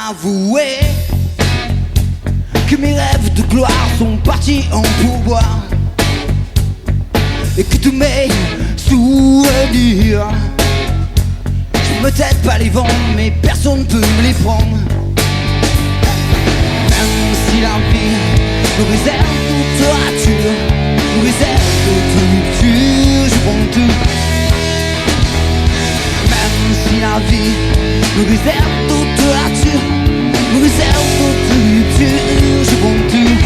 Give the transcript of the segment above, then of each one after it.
m'avouer que mes rêves de gloire sont partis en pourboire et que tous mes souvenirs, je me tête pas les vendre, mais personne peut me les prendre. Même si la vie nous réserve toute rature, nous réserve toute rupture, je prends tout. Même si la vie nous réserve toute rature, nous réserve toute rupture, je prends tout.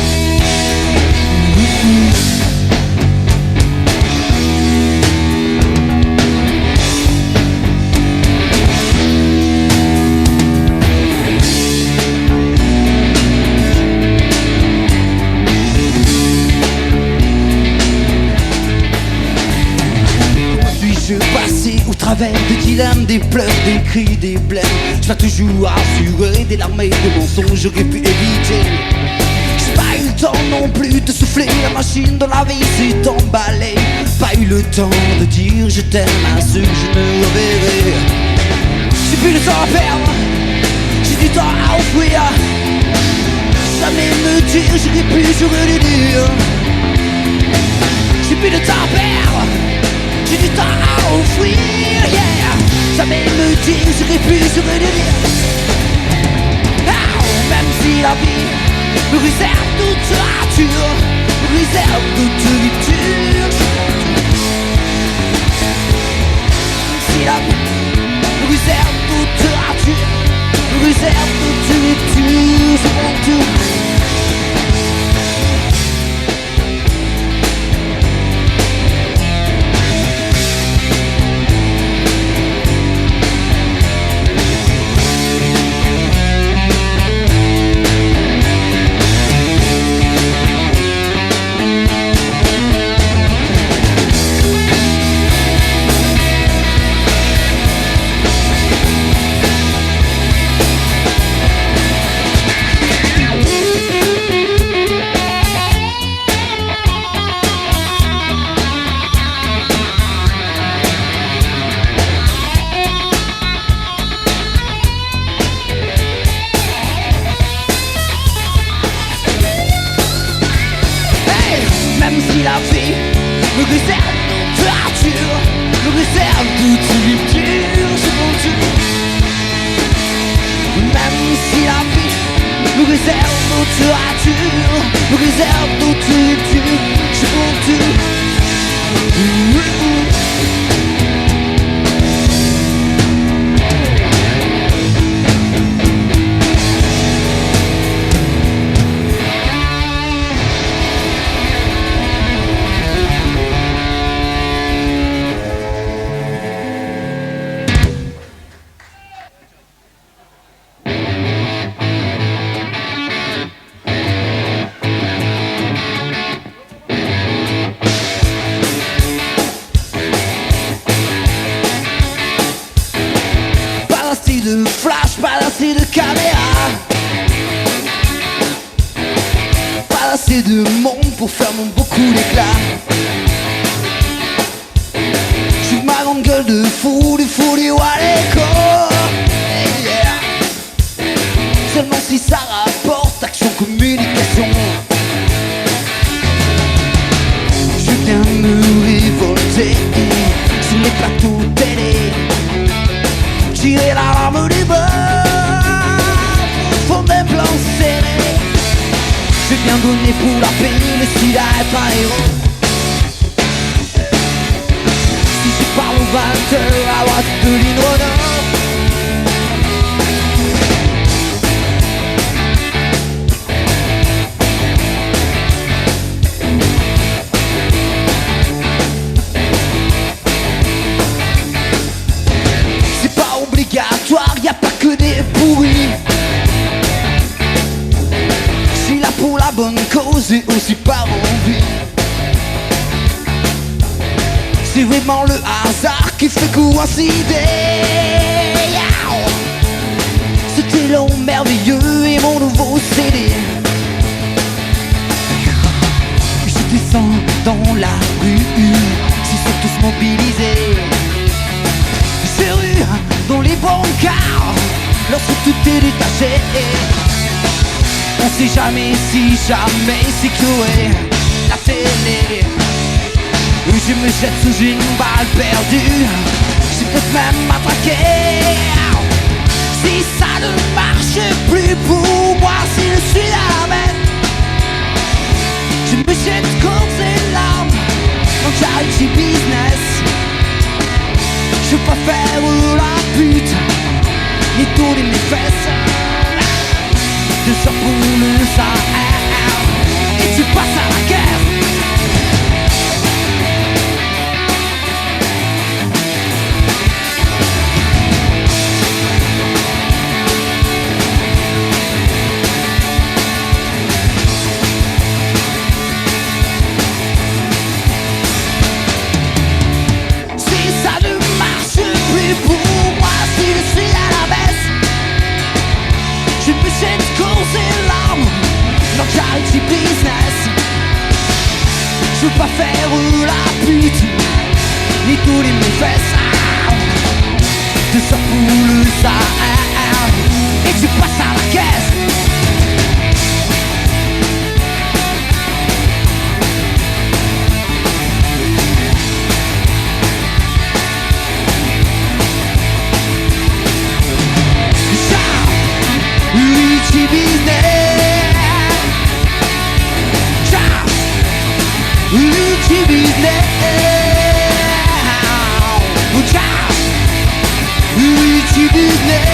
Suis-je passé au travers des dilemmes, des pleurs, des cris, des blêmes? Je dois toujours assurer des larmes et des mensonges, j'aurais pu éviter. J'ai pas eu le temps non plus de souffler, la machine de la vie s'est emballée. Pas eu le temps de dire je t'aime à ceux que je ne reverrai. J'ai plus de temps à perdre, j'ai du temps à offrir. Jamais me dire j'aurais pu, j'aurais dû dire. J'ai plus de temps à perdre, j'ai du temps à offrir, yeah. Jamais me dire j'aurais pu, j'aurais dû dire. Oh, même si la vie me réserve toute rature, me réserve toute rupture. Même si la vie me réserve toute rature, me réserve toute rupture, je prends tout. Même si la vie me réserve toute rature, me réserve toute rupture, je prends tout. Même si la vie me réserve toute rature, me réserve toute rupture, je prends tout. De flash, pas assez de caméra, pas assez de monde pour faire mon beaucoup d'éclat. J'ai ma grande gueule de fou, du Waleco, yeah. Seulement si ça rapporte action, communication. Je viens me révolter sur les plateaux télé, tirer la lame du beurre, faut mes plans serrés. J'ai bien donné pour la paix, le sida est un héros. Si je parle au 20h à droite de l'Inrodor, y a pas que des pourris. Je suis là pour la bonne cause et aussi par envie. C'est vraiment le hasard qui fait coïncider. Cet élan merveilleux et mon nouveau CD. Je descends dans la rue, s'ils sont tous mobilisés. Ces rues dont les brancards lorsque tout est détaché. On sait jamais si jamais c'est Chloé, la télé. Je me jette sous une balle perdue, j'ai peut-être même m'attraquer. Si ça ne marche plus pour moi, si je suis la même, je me jette comme une larme dans charity business. Je veux pas faire la pute, ni tourner mes fesses. De ça pour le Sahel, et tu passes à la guerre. Charity business. Je veux pas faire la pute, ni tourner mes fesses. De ça pour le Sahel, et tu passes à la caisse. Charity business. Luchi business, Luchi business, Luchi business.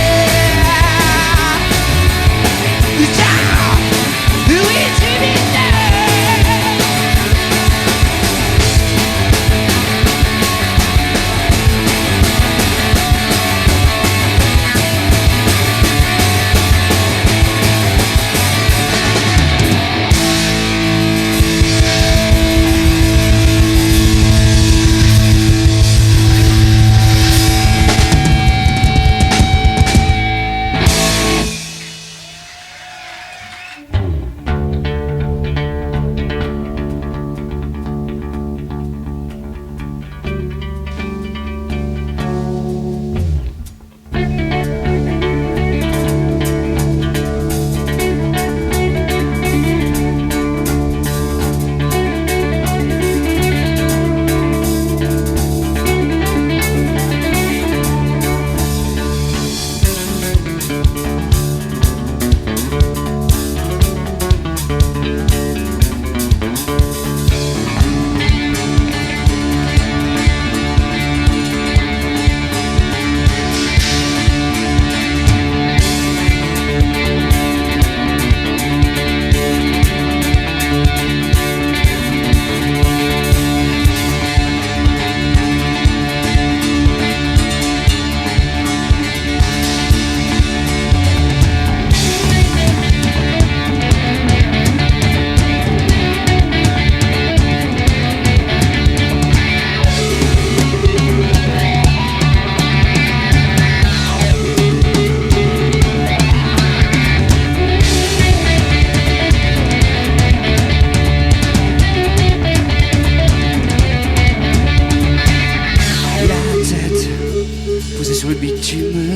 Sur le bitume,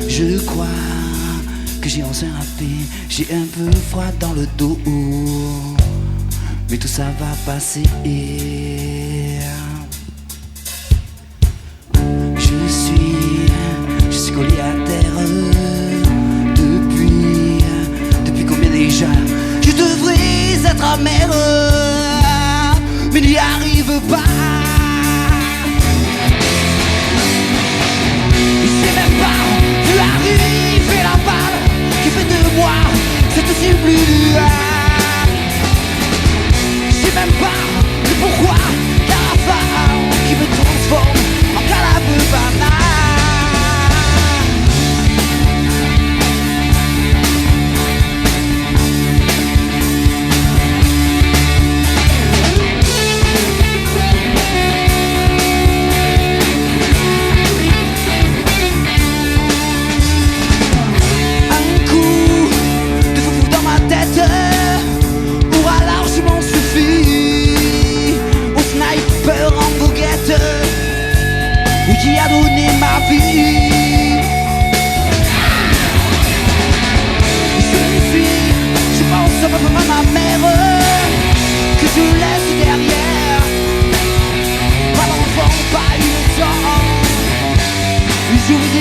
je crois que j'ai enfin raté. J'ai un peu froid dans le dos, mais tout ça va passer. Je suis collé à terre depuis combien déjà? Je devrais être amer, mais n'y arrive pas. Arriver la balle qui fait de moi cette sublime. Je sais même pas le pourquoi, la rafale qui me transforme en calabre banane. Qui a donné ma vie.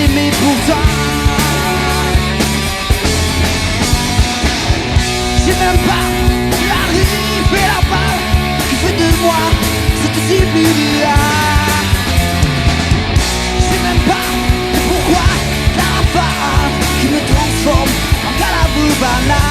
aimé pourtant. J'ai même pas la rue et la balle qui fait de moi cette civilisation. Je sais même pas pourquoi la rafale qui me transforme en Calabubana.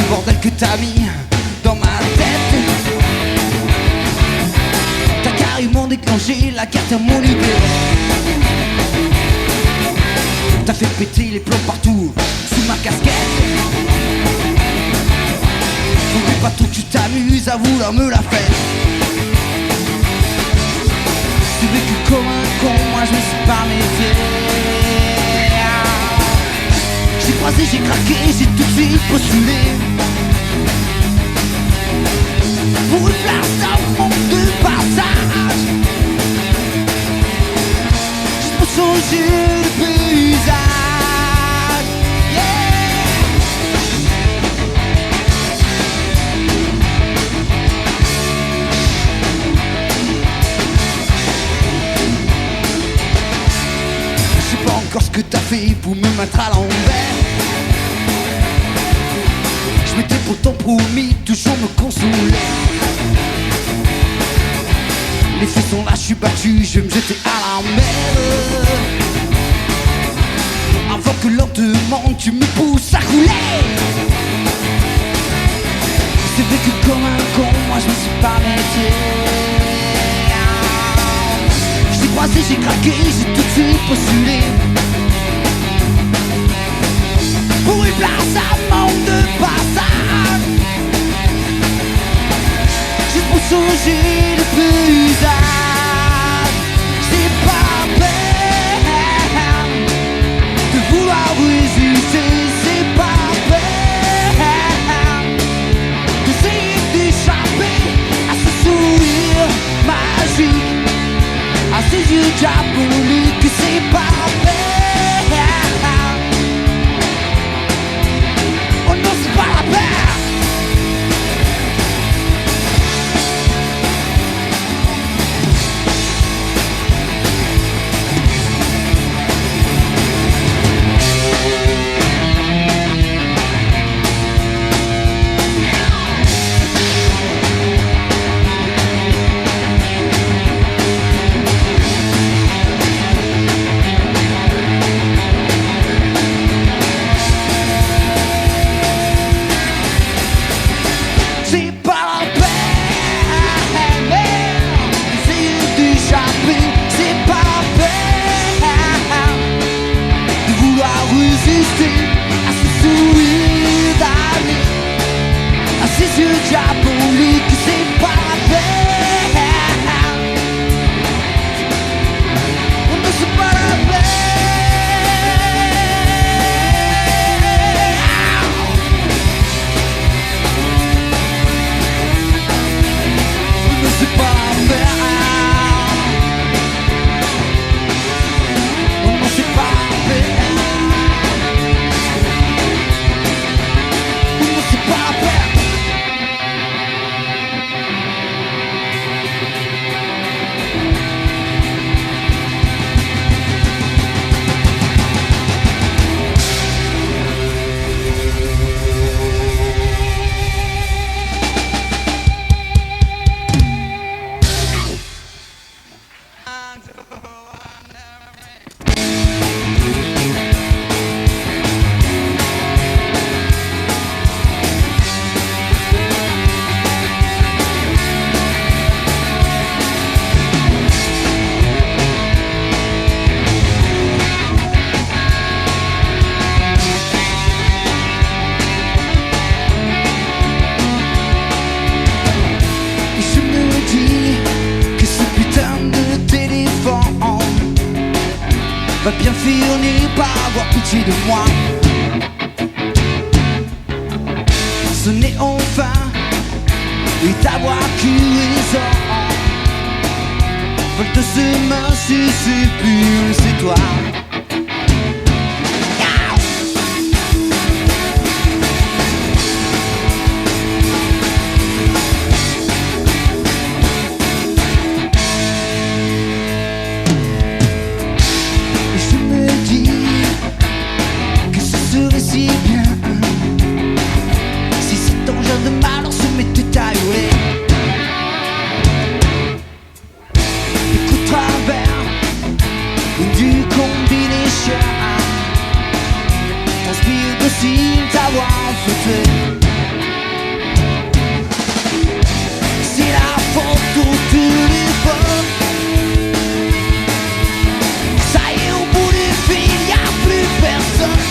Bordel que t'as mis dans ma tête. T'as carrément déclenché la carte à mon idée. T'as fait péter les plombs partout sous ma casquette. Faudrait pas trop que tu t'amuses à vouloir me la faire. J'ai vécu comme un con, moi je me suis pas méfié. J'ai croisé, j'ai craqué, j'ai tout de suite postulé pour une place dans le monde de passage. Juste pour changer le paysage. Yeah. Je sais pas encore ce que t'as fait pour me mettre à l'envers. Je m'étais pourtant promis toujours me consoler. Les faits sont là, je suis battu, je vais me jeter à la mer. Avant que lentement tu me pousses à rouler. C'est vécu comme un con, moi je me suis pas méfié. J'ai croisé, j'ai craqué, j'ai tout de suite postulé pour une place à manque de passage. Juste pour changer de paysage. J'ai pas peur de vouloir résister. C'est pas peur d'essayer d'échapper à ce sourire magique, à ces yeux diaboliques. C'est pas peur moitié de moi. Ce n'est enfin et ta voix qui résonne. Veulent de ce mince sépule, c'est toi. C'est la faute au téléphone. Ça y est, au bout du fil, y'a plus personne.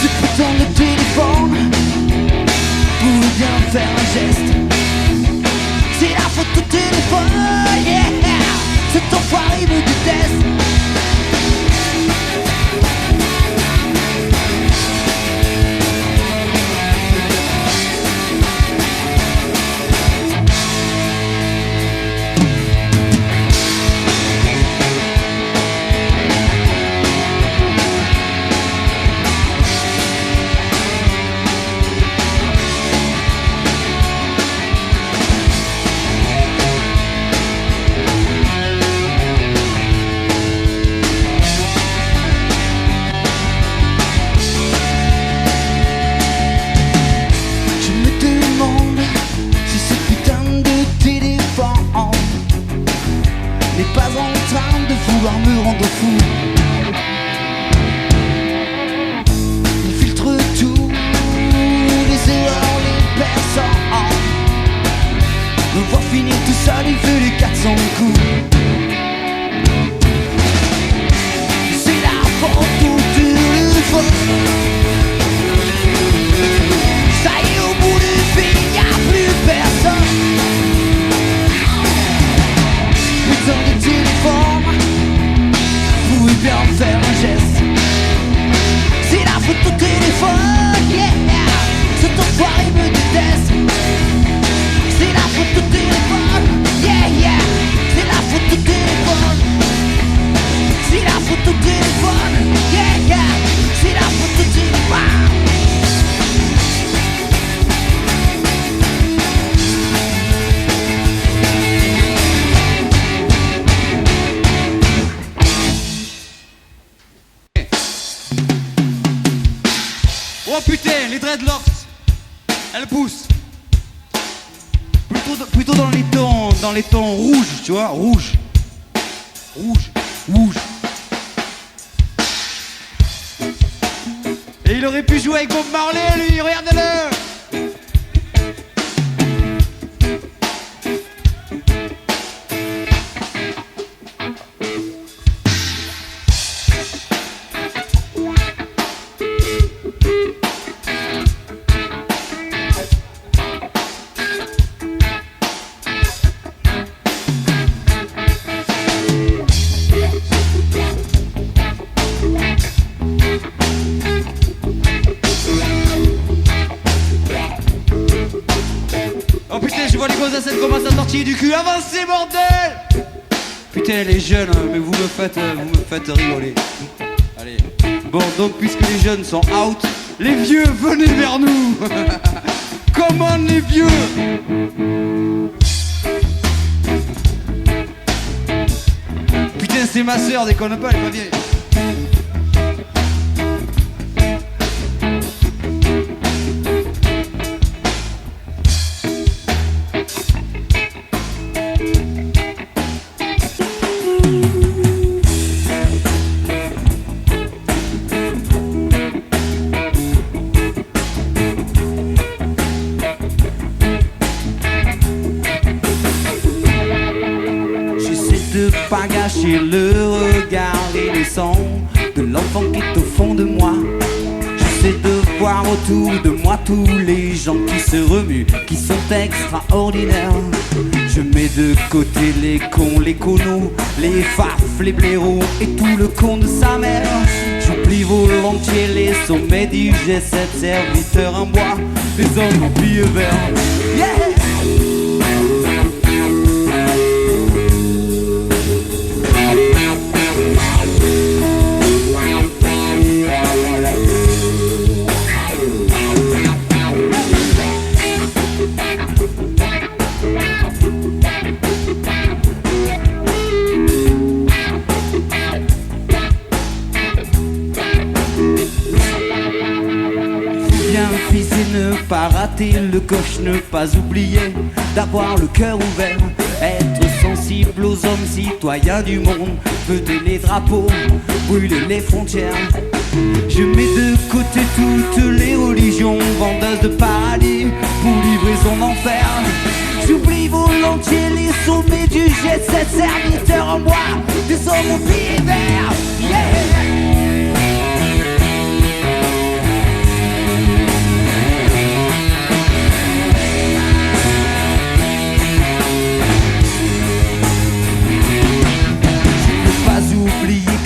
Ce putain de téléphone pouvait bien faire un geste. C'est la faute au téléphone, yeah. Cet enfoiré me déteste. Me rendre fou. Il filtre tout, les erreurs, les personnes. Me voir finir tout seul, il fait les 400 coups. C'est la faute au téléphone. Ça y est, au bout du fil, y'a plus personne. Putain de téléphone pouvait bien faire un geste. C'est la faute au téléphone, yeah. Cet enfoiré me déteste. C'est la faute au téléphone, yeah, yeah. C'est la faute au téléphone. C'est la faute au téléphone, yeah, yeah. C'est la faute au téléphone. Oh putain, les dreadlocks, elles poussent. Plutôt dans les tons rouges, tu vois, rouge. Et il aurait pu jouer avec Bob Marley, lui, regardez-le. Oh putain, je vois les gosses elles commencent à sortir du cul. Avancez, bordel! Putain, les jeunes, mais vous me faites rigoler. Allez. Bon, donc puisque les jeunes sont out, les vieux, venez vers nous. Comment les vieux? Putain, c'est ma soeur, déconne pas, elle est pas vieille. Pas gâcher le regard et les sons de l'enfant qui est au fond de moi. J'essaie de voir autour de moi tous les gens qui se remuent, qui sont extraordinaires. Je mets de côté les cons, les conos, les farfs, les blaireaux et tout le con de sa mère. J'oublie volontiers les sommets du G7, serviteurs en bois, les hommes en billets verts. Yeah! Ne pas rater le coche, ne pas oublier d'avoir le cœur ouvert, être sensible aux hommes citoyens du monde, peser les drapeaux, brûler les frontières. Je mets de côté toutes les religions vendeuses de paradis pour livrer son enfer. J'oublie volontiers les sommets du G7, serviteurs en bois, des hommes au pied vert. Yeah!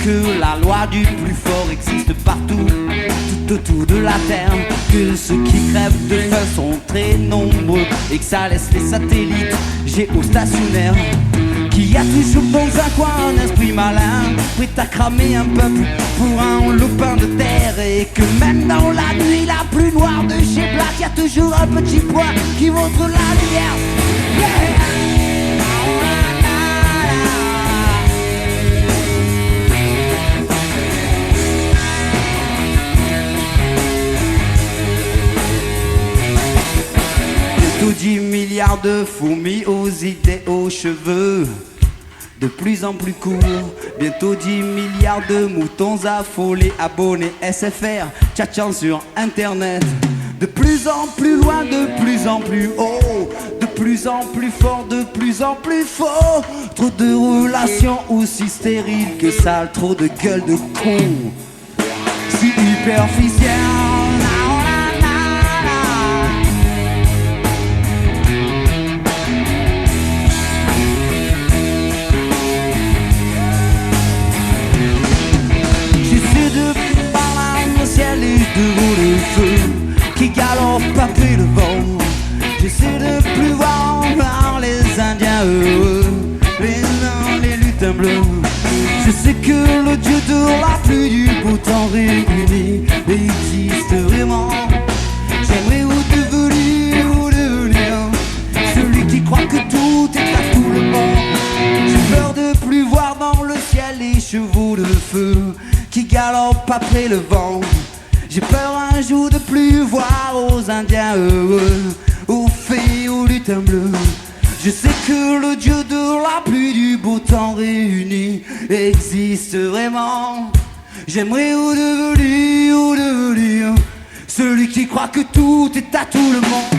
Que la loi du plus fort existe partout, tout autour de la terre. Que ceux qui crèvent de faim sont très nombreux et que ça laisse les satellites géostationnaires. Qu'il y a toujours dans un coin un esprit malin, prêt à cramer un peuple pour un lopin de terre. Et que même dans la nuit la plus noire de chez Black, y a toujours un petit point qui montre la lumière. Yeah! Bientôt 10 milliards de fourmis aux idées, aux cheveux de plus en plus courts. Bientôt 10 milliards de moutons affolés, abonnés SFR, tchatchant sur internet. De plus en plus loin, de plus en plus haut, de plus en plus fort, de plus en plus faux. Trop de relations aussi stériles que sales, trop de gueules de cons, si hyperficielles. Devant le feu qui galope après le vent. J'essaie de plus voir les Indiens heureux, les nains, les lutins bleus. Je sais que le dieu de la pluie du beau temps réuni existe vraiment. J'aimerais devenir celui qui croit que tout est à tout le monde. J'ai peur de plus voir dans le ciel les chevaux de feu qui galopent après le vent. J'ai peur un jour de plus voir aux Indiens heureux, aux fées, aux lutins bleus. Je sais que le dieu de la pluie du beau temps réuni existe vraiment. J'aimerais devenir celui qui croit que tout est à tout le monde.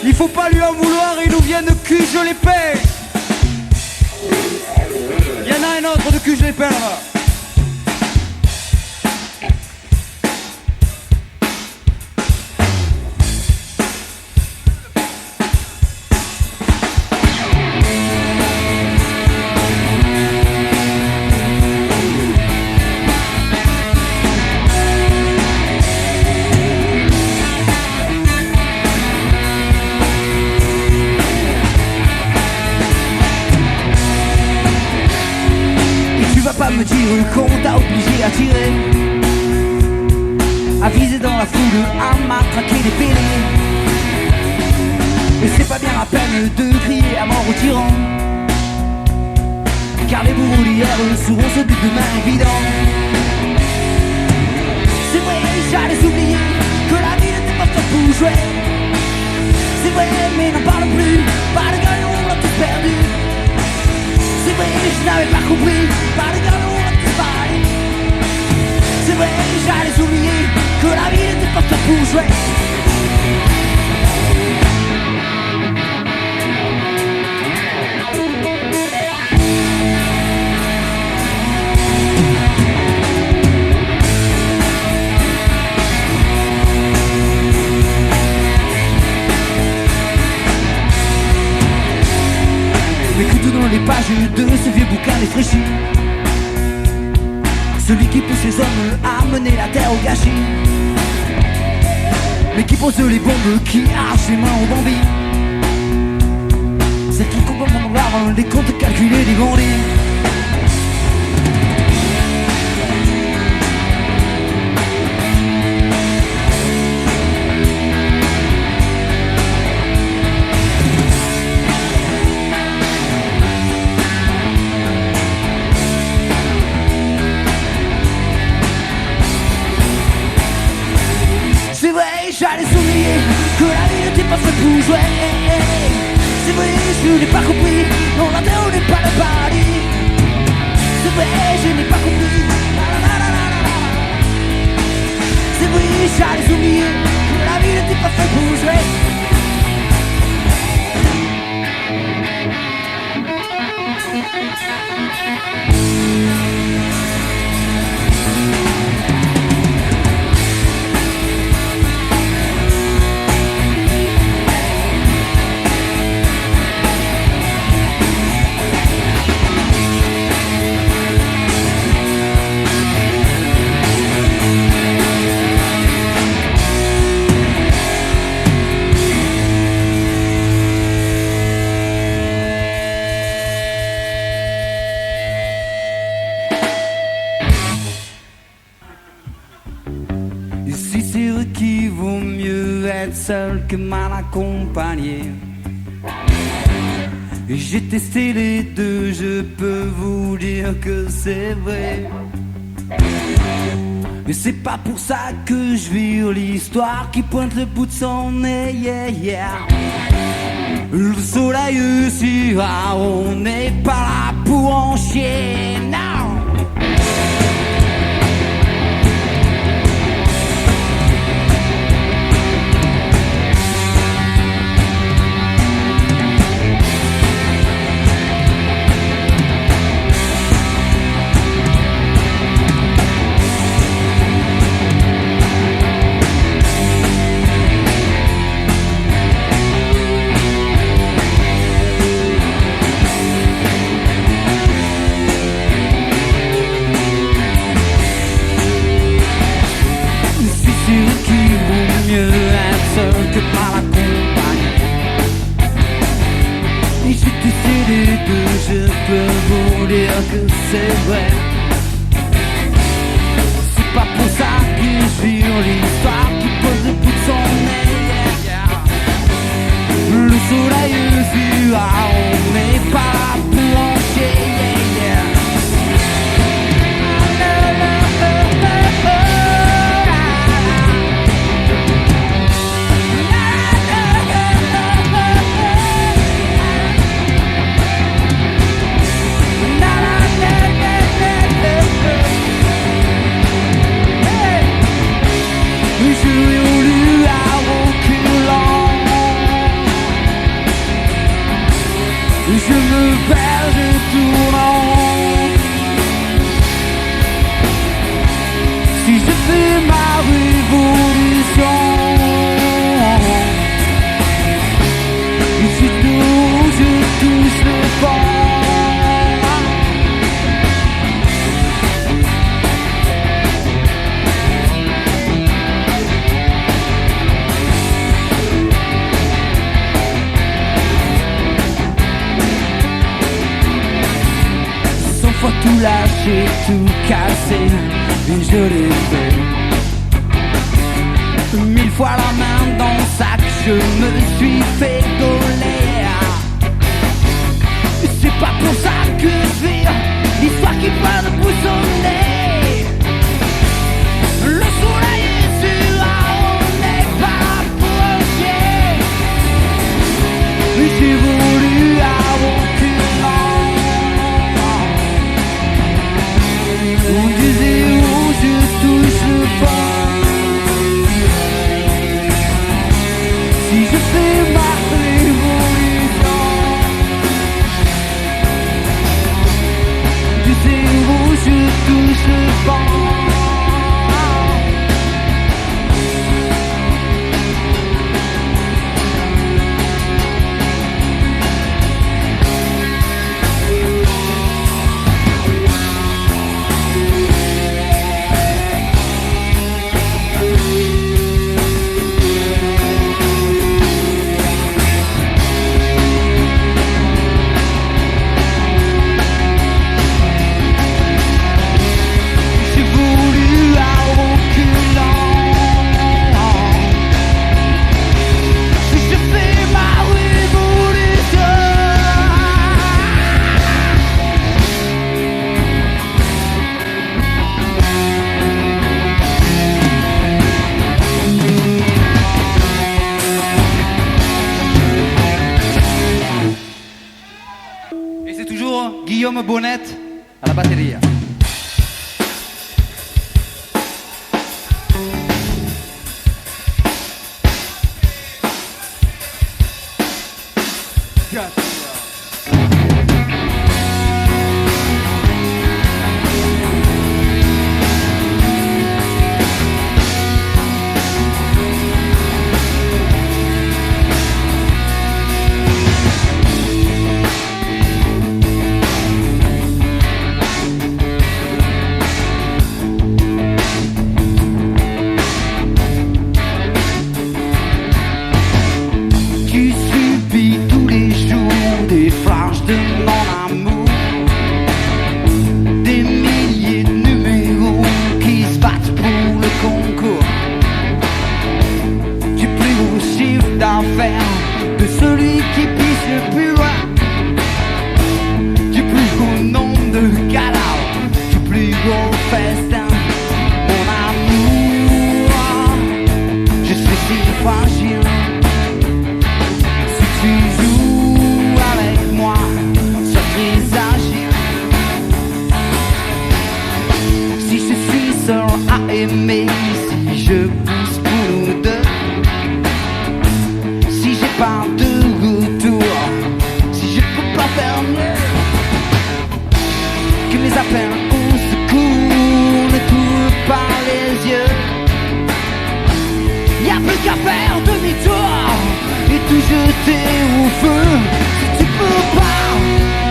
Il faut pas lui en vouloir, ils nous viennent de cul, je les paye. Il y en a un autre de cul, je les paye là. le compte a obligé à tirer, à viser dans la foule, à matraquer des pélés. Et c'est pas bien la peine de crier à mort aux tyrans, car les bourreaux d'hier seront ceux de demain évident. C'est vrai, j'allais oublier que la vie n'était pas faite pour jouer. C'est vrai, mais n'en parle plus, pas de gagnant, on l'a tous perdu. C'est vrai, je n'avais pas compris, pas de gagnant, on l'a tous parlé. C'est vrai, j'allais oublier que la vie n'était pas faite pour jouer. Dans les pages de ce vieux bouquin défraîchi, celui qui pousse les hommes à mener la terre au gâchis, mais qui pose les bombes, qui arrache les mains aux bambis, c'est qui complètement barre des comptes calculés des bandits. J'allais oublier que la vie n'était pas faite pour jouer. C'est vrai, je n'ai pas compris, non la terre n'est pas le paradis. C'est vrai, je n'ai pas compris. C'est vrai, j'allais oublier que la vie n'était pas faite pour jouer. Seul que mal accompagné. J'ai testé les deux, je peux vous dire que c'est vrai. Mais c'est pas pour ça que je vire l'histoire qui pointe le bout de son nez, yeah, yeah. Le soleil suivra, on n'est pas là pour en chier, non. Je peux vous dire que c'est vrai. C'est pas pour ça que je vire l'histoire qui pose le bout de son nez, yeah, yeah. Le soleil fuira, on n'est pas là pour en chier, yeah, yeah. Je me perds, je tourne en rond. Si je fais ma révolution, aussitôt je touche le fond. j'ai tout cassé et je l'ai fait. 1000 fois la main dans le sac, je me suis fait gauler. C'est pas pour ça que je vis l'histoire qui peut nous boussonner. Le soleil est sur on n'est pas pour un chien. J'ai voulu avoir aucune où du zéro je touche le fond. Si je fais ma révolution, du zéro je touche le fond. Guillaume Bonnette à la batterie. De celui qui pisse le plus loin, du plus gros nombre de cadavres, du plus gros festin. Mon amour, je suis si fragile. Si tu joues avec moi, sois très agile. Si je suis seul à aimer, si je pousse pour nous deux, pas de retour, si je peux pas faire mieux que mes appels au secours ne courent par les yeux. Y'a plus qu'à faire demi-tour et tout jeter au feu. Si tu peux pas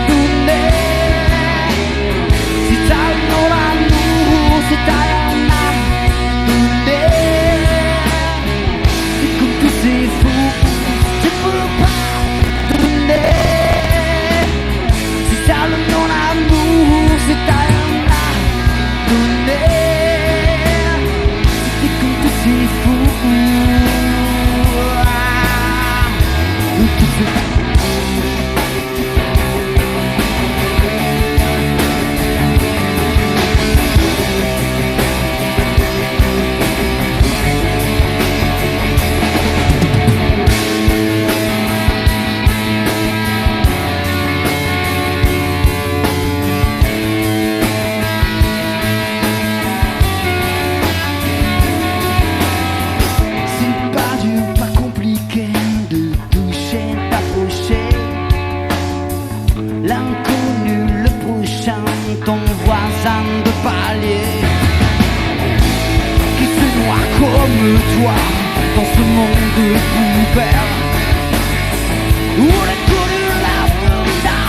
donner, si t'as mon amour, si t'as un âme donner, c'est comme tous ces fous. Si t'as le mon amour, si t'as un à donner, c'était comme tous ces fous. Toi, dans ce monde de poubelle où les coups de la Florida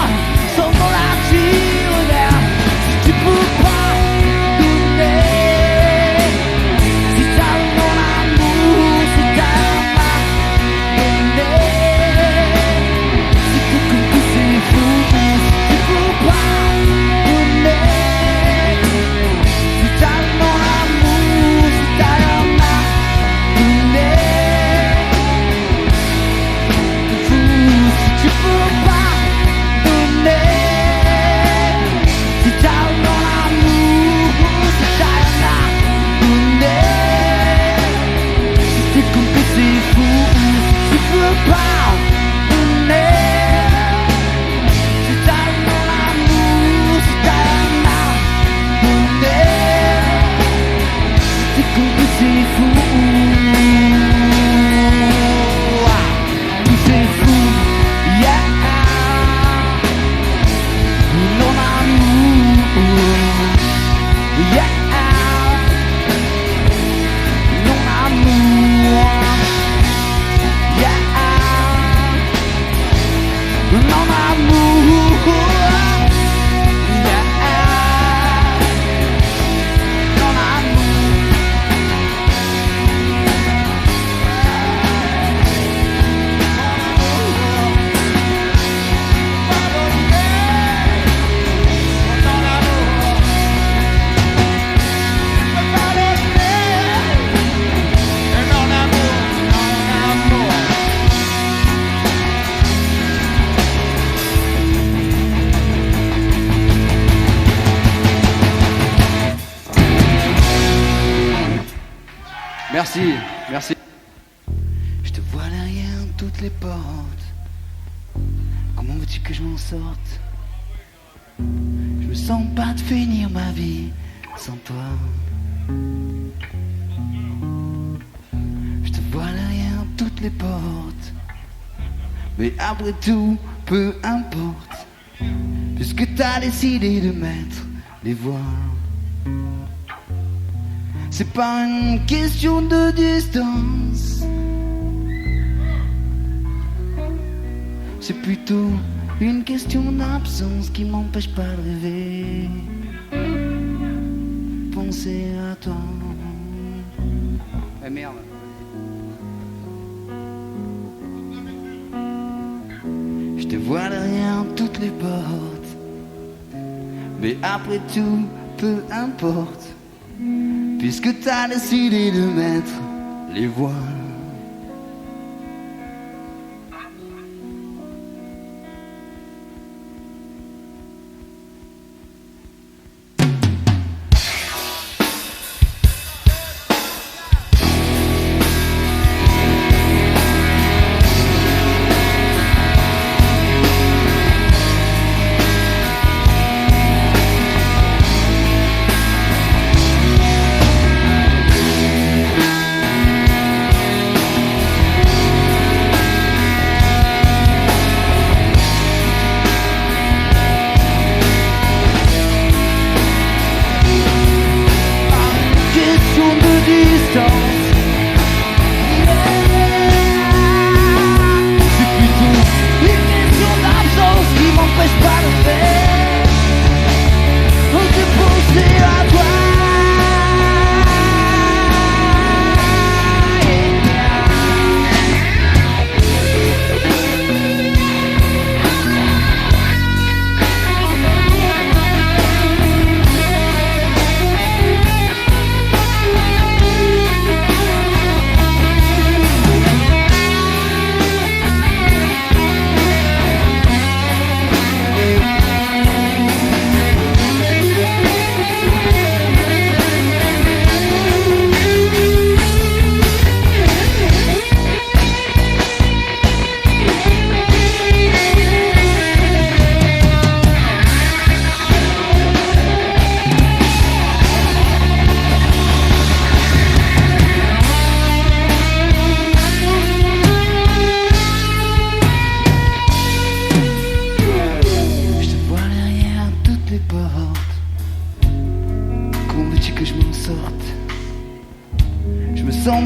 sont dans la tire-d'air. Si tu peux pas donner, si t'as mon amour, si t'as ma donner, c'est tout comme tous ces fous. Si tu peux pas donner, Merci, merci. Je te vois derrière toutes les portes. Comment veux-tu que je m'en sorte? Je me sens pas de finir ma vie sans toi. Je te vois derrière toutes les portes. Mais après tout, peu importe, puisque t'as décidé de mettre les voiles. C'est pas une question de distance, c'est plutôt une question d'absence qui m'empêche pas de rêver. Penser à toi. Eh merde. Je te vois derrière toutes les portes, mais après tout, peu importe, puisque t'as décidé de mettre les voiles.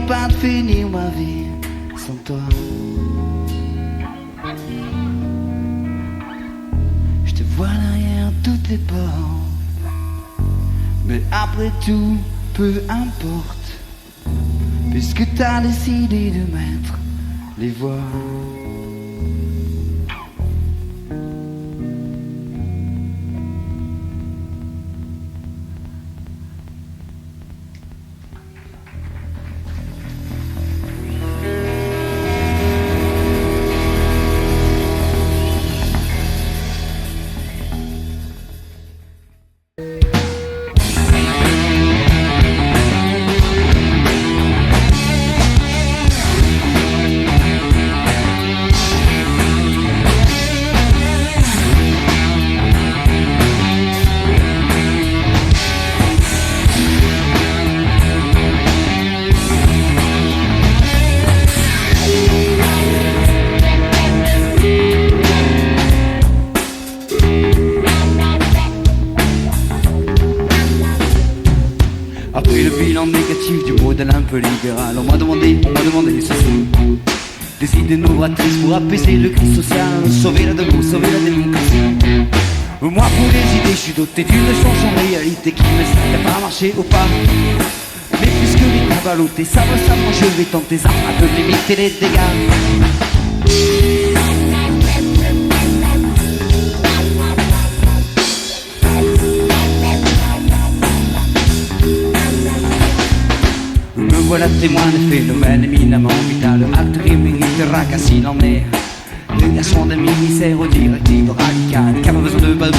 Pas de finir ma vie sans toi. Je te vois derrière toutes les portes, mais après tout, peu importe, puisque t'as décidé de mettre les voiles. Après le bilan négatif du modèle un peu libéral, on m'a demandé ceci, des idées nous matrice pour apaiser le cri social, sauver la debout, sauver la démocratie. Moi pour les idées, je suis doté d'une chanson réalité qui me sert à pas marcher au pas. Mais puisque les ballottés, ça va, moi je vais tenter ça afin de limiter les dégâts. Me voilà témoin de phénomènes éminemment vital, acte qui méritera qu'à s'il en est. Le garçon d'un ministère aux directives radicales, qui a pas besoin de sonder. Pas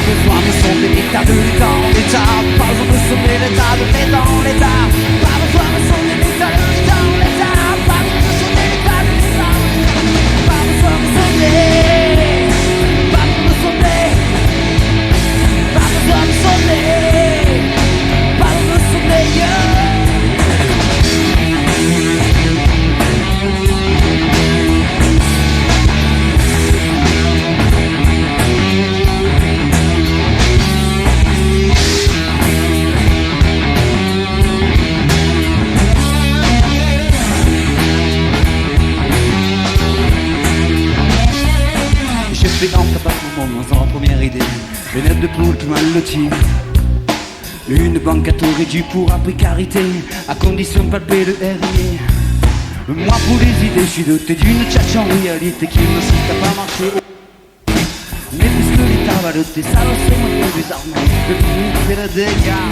besoin de sonder l'état de l'État en l'état. Pas besoin de sonder l'état de l'État en l'état. Pas besoin de sonder l'état de l'État en l'état. Pas besoin de sonder l'état de l'État. Pas besoin de sonder. Pas besoin de sonder. Pas besoin de sonder. Pas besoin de sonder, yeah. Sans première idée, les nettes de poule tout mal loties. Une banque à taux réduit pour la précarité, à condition de palper le RIE. Moi pour les idées, je suis doté d'une tchatche en réalité qui me cite à pas marcher. Mais puisque l'État va doter, ça va c'est moi qui ai plus armé, le plus c'est le dégât.